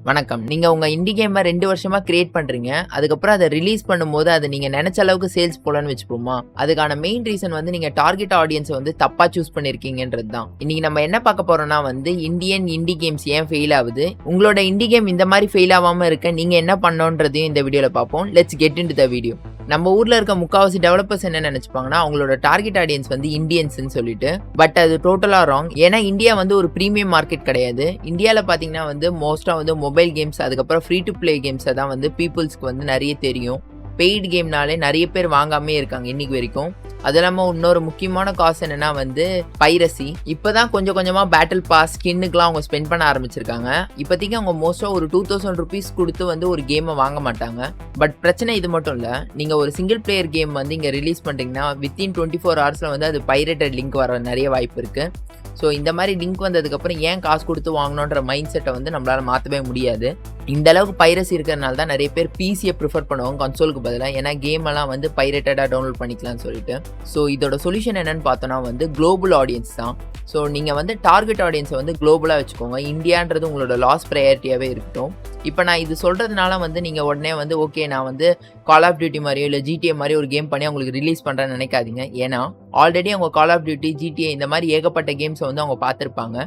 வணக்கம். நீங்க உங்க இண்டி கேம 2 வருஷமா கிரியேட் பண்றீங்க. அதுக்கப்புறம் அத ரிலீஸ் பண்ணும்போது அது நீங்க நெனச்ச அளவுக்கு சேல்ஸ் போலன்னு வச்சுப்போமா? அதுக்கான மெயின் ரீசன் வந்து நீங்க டார்கெட் ஆடியன்ஸ வந்து தப்பா சூஸ் பண்ணியிருக்கீங்கன்றது தான். இன்னைக்கு நம்ம என்ன பார்க்க போறோம்னா வந்து இந்தியன் இண்டி கேம்ஸ் ஏன் ஃபெயில் ஆகுது? உங்களோட இண்டி கேம் இந்த மாரி ஃபெயில் ஆகாம இருக்க நீங்க என்ன பண்ணணும்ன்றதையும் இந்த வீடியோல பார்ப்போம். Let's get into the video. நம்ம ஊர்ல இருக்க முக்காவாசி டெவலப்பர்ஸ் என்ன நினைச்சுப்பாங்கன்னா அவங்களோட டார்கெட் ஆடியன்ஸ் வந்து இந்தியன்ஸ்னு சொல்லிட்டு, பட் அது டோட்டலா ராங். ஏன்னா இந்தியா வந்து ஒரு பிரீமியம் மார்க்கெட் கிடையாது. இந்தியால பாத்தீங்கன்னா வந்து மோஸ்டா வந்து மொபைல் கேம்ஸ் அதுக்கப்புறம் ஃப்ரீ டு பிளே கேம்ஸை தான் வந்து பீப்புள்ஸ்க்கு வந்து நிறைய தெரியும். பெய்டு கேம்னாலே நிறைய பேர் வாங்காமே இருக்காங்க இன்னைக்கு வரைக்கும். அது இல்லாமல் இன்னொரு முக்கியமான காசு என்னன்னா வந்து பைரசி. இப்போதான் கொஞ்சம் கொஞ்சமாக பேட்டில் பாஸ் ஸ்கின்னுக்குலாம் அவங்க ஸ்பெண்ட் பண்ண ஆரம்பிச்சிருக்காங்க. இப்போதைக்கு அவங்க மோஸ்ட்டாக ஒரு 2000 rupees கொடுத்து வந்து ஒரு கேமை வாங்க மாட்டாங்க. பட் பிரச்சனை இது மட்டும் இல்லை, நீங்கள் ஒரு சிங்கிள் பிளேயர் கேம் வந்து இங்கே ரிலீஸ் பண்ணிட்டீங்கன்னா வித்தின் 24 hours வந்து அது பைரேட்டட் லிங்க் வர நிறைய வாய்ப்பு இருக்குது. ஸோ இந்த மாதிரி லிங்க் வந்ததுக்கப்புறம் ஏன் காசு கொடுத்து வாங்கணுன்ற மைண்ட் செட்டை வந்து நம்மளால் மாற்றவே முடியாது. இந்த அளவுக்கு பைரசி இருக்கிறதுனால தான் நிறைய பேர் பிசியை ப்ரிஃபர் பண்ணுவாங்க கன்சோலுக்கு பதிலாக. ஏன்னா கேம் எல்லாம் வந்து பைரேட்டடாக டவுன்லோட் பண்ணிக்கலாம்னு சொல்லிட்டு. ஸோ இதோட சொல்யூஷன் என்னன்னு பார்த்தோன்னா வந்து குளோபல் ஆடியன்ஸ் தான். ஸோ நீங்கள் வந்து டார்கெட் ஆடியன்ஸை வந்து குளோபலாக வச்சுக்கோங்க. இந்தியான்றது உங்களோட லாஸ் ப்ரையாரிட்டியாகவே இருக்கட்டும். இப்போ நான் இது சொல்கிறதுனால வந்து நீங்கள் உடனே வந்து ஓகே நான் வந்து கால் ஆஃப் டியூட்டி மாதிரியோ இல்லை ஜிடிஏ மாதிரி ஒரு கேம் பண்ணி அவங்களுக்கு ரிலீஸ் பண்ணுறேன்னு நினைக்காதீங்க. ஏன்னா ஆல்ரெடி அவங்க கால் ஆஃப் டியூட்டி ஜிடிஏ இந்த மாதிரி ஏகப்பட்ட கேம்ஸை வந்து அவங்க பார்த்துருப்பாங்க.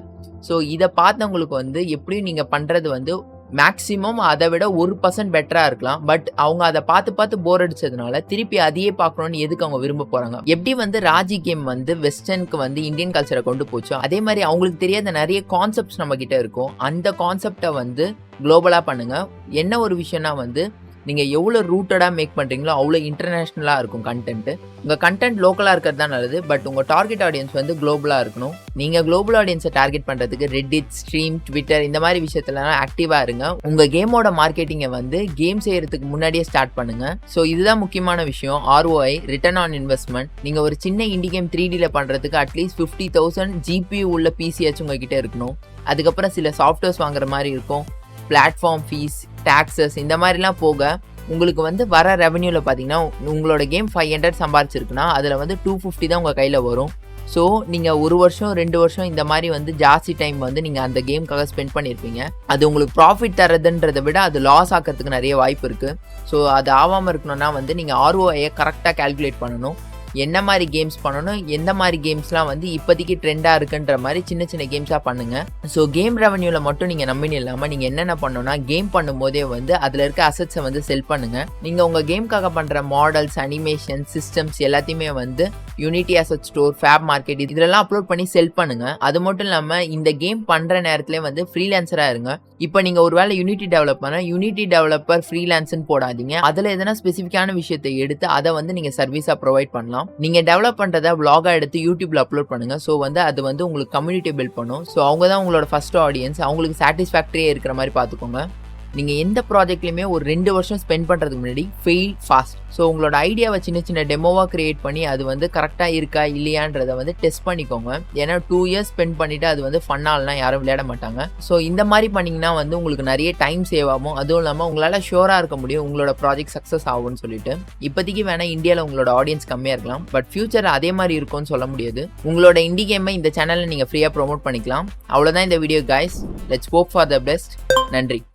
ஸோ இதை பார்த்தவங்களுக்கு வந்து எப்படியும் நீங்கள் பண்ணுறது வந்து மேக்ஸிமம் அதை விட 1% பெட்டராக இருக்கலாம். பட் அவங்க அதை பார்த்து போர் அடிச்சதுனால திருப்பி அதையே பார்க்கணும்னு எதுக்கு அவங்க விரும்ப போகிறாங்க? எப்படி வந்து ராஜி கேம் வந்து வெஸ்டர்னுக்கு வந்து இந்தியன் கல்ச்சரை கொண்டு போச்சோ அதே மாதிரி அவங்களுக்கு தெரியாத நிறைய கான்செப்ட்ஸ் நம்ம கிட்ட இருக்கும். அந்த கான்செப்டை வந்து குளோபலாக பண்ணுங்க. என்ன ஒரு விஷயம்னா வந்து நீங்கள் எவ்வளோ ரூட்டடாக மேக் பண்ணுறீங்களோ அவ்வளோ இன்டர்நேஷ்னலாக இருக்கும் கண்டென்ட்டு. உங்கள் கண்டென்ட் லோக்கலாக இருக்கிறது தான் நல்லது. பட் உங்கள் டார்கெட் ஆடியன்ஸ் வந்து குளோபலாக இருக்கணும். நீங்கள் குளோபல் ஆடியன்ஸை டார்கெட் பண்ணுறதுக்கு ரெடிட், ஸ்ட்ரீம், ட்விட்டர் இந்த மாதிரி விஷயத்துலலாம் ஆக்டிவாக இருங்க. உங்கள் கேமோட மார்க்கெட்டிங்கை வந்து கேம் செய்கிறதுக்கு முன்னாடியே ஸ்டார்ட் பண்ணுங்கள். ஸோ இதுதான் முக்கியமான விஷயம். ROI, return on investment. நீங்கள் ஒரு சின்ன இண்டி கேம் 3Dல பண்ணுறதுக்கு அட்லீஸ்ட் 50,000 GPU உள்ள பிசியாச்சும் உங்ககிட்ட இருக்கணும். அதுக்கப்புறம் சில சாஃப்ட்வேர்ஸ் வாங்குற மாதிரி இருக்கும். பிளாட்ஃபார்ம் ஃபீஸ், டாக்ஸஸ் இந்த மாதிரிலாம் போக உங்களுக்கு வந்து வர ரெவன்யூவில் பார்த்தீங்கன்னா உங்களோட கேம் 500 சம்பாரிச்சிருக்குன்னா அதில் வந்து 250 தான் உங்கள் கையில் வரும். ஸோ நீங்கள் 1 வருஷம் 2 வருஷம் இந்த மாதிரி வந்து ஜாஸ்தி டைம் வந்து நீங்கள் அந்த கேமுக்காக ஸ்பெண்ட் பண்ணியிருப்பீங்க. அது உங்களுக்கு ப்ராஃபிட் தரதுன்றதை விட அது லாஸ் ஆக்கிறதுக்கு நிறைய வாய்ப்பு இருக்குது. ஸோ அது ஆகாமல் இருக்கணும்னா வந்து நீங்கள் ROIயை கரெக்டாக கால்குலேட் பண்ணணும். என்ன மாதிரி கேம்ஸ் பண்ணணும், எந்த மாதிரி கேம்ஸ்லாம் வந்து இப்போதைக்கு ட்ரெண்டாக இருக்குன்ற மாதிரி சின்ன சின்ன கேம்ஸாக பண்ணுங்கள். ஸோ கேம் ரெவன்யூவில் மட்டும் நீங்கள் நம்பினு இல்லாமல் நீங்கள் என்னென்ன பண்ணணும்னா கேம் பண்ணும்போதே வந்து அதில் இருக்க அசட்ஸை வந்து செல் பண்ணுங்கள். நீங்கள் உங்கள் கேமுக்காக பண்ணுற மாடல்ஸ், அனிமேஷன், சிஸ்டம்ஸ் எல்லாத்தையுமே வந்து யூனிட்டி அசட் ஸ்டோர், ஃபேப் மார்க்கெட் இதெல்லாம் அப்லோட் பண்ணி செல் பண்ணுங்கள். அது மட்டும் இல்லாமல் இந்த கேம் பண்ணுற நேரத்துலேயே வந்து ஃப்ரீலான்சராக இருங்க. இப்போ நீங்கள் ஒரு வேளை யூனிட்டி டெவலப் பண்ணால் யூனிட்டி டெவலப்பர் ஃப்ரீலான்ஸ்னு போடாதீங்க. அதில் எதனா ஸ்பெசிஃபிக்கான விஷயத்தை எடுத்து அதை வந்து நீங்கள் சர்வீஸாக ப்ரொவைட் பண்ணலாம். நீங்கள் டெவலப் பண்ணுறத vlog-ஆ எடுத்து யூடியூப்ல அப்லோட் பண்ணுங்க. ஸோ வந்து அது வந்து உங்களுக்கு கம்யூனிட்டி பில்ட் பண்ணும். ஸோ அவங்க தான் உங்களோட ஃபர்ஸ்ட் ஆடியன்ஸ். அவங்களுக்கு சாட்டிஸ்ஃபேக்டரியாக இருக்கிற மாதிரி பார்த்துக்கோங்க. நீங்கள் எந்த ப்ராஜெக்ட்லையுமே ஒரு 2 வருஷம் ஸ்பெண்ட் பண்ணுறதுக்கு முன்னாடி ஃபெயில் ஃபாஸ்ட். ஸோ உங்களோட ஐடியாவை சின்ன சின்ன டெமோவாக கிரியேட் பண்ணி அது வந்து கரெக்டாக இருக்கா இல்லையான்றதை வந்து டெஸ்ட் பண்ணிக்கோங்க. ஏன்னா 2 years ஸ்பெண்ட் பண்ணிவிட்டு அது வந்து ஃபன்னாலாம் யாரும் விளையாட மாட்டாங்க. ஸோ இந்த மாதிரி பண்ணிங்கன்னா வந்து உங்களுக்கு நிறைய டைம் சேவ் ஆகும். அதுவும் இல்லாமல் உங்களால் ஷோராக இருக்க முடியும் உங்களோட ப்ராஜெக்ட் சக்ஸஸ் ஆகும்னு சொல்லிட்டு. இப்போதைக்கு வேணால் இந்தியாவில் உங்களோட ஆடியன்ஸ் கம்மியாக இருக்கலாம். பட் ஃபியூச்சர் அதே மாதிரி இருக்கும்னு சொல்ல முடியாது. உங்களோட இண்டி கேமை இந்த சேனலில் நீங்கள் ஃப்ரீயாக ப்ரோமோட் பண்ணிக்கலாம். அவ்வளோதான் இந்த video guys. Let's hope for the best. நன்றி.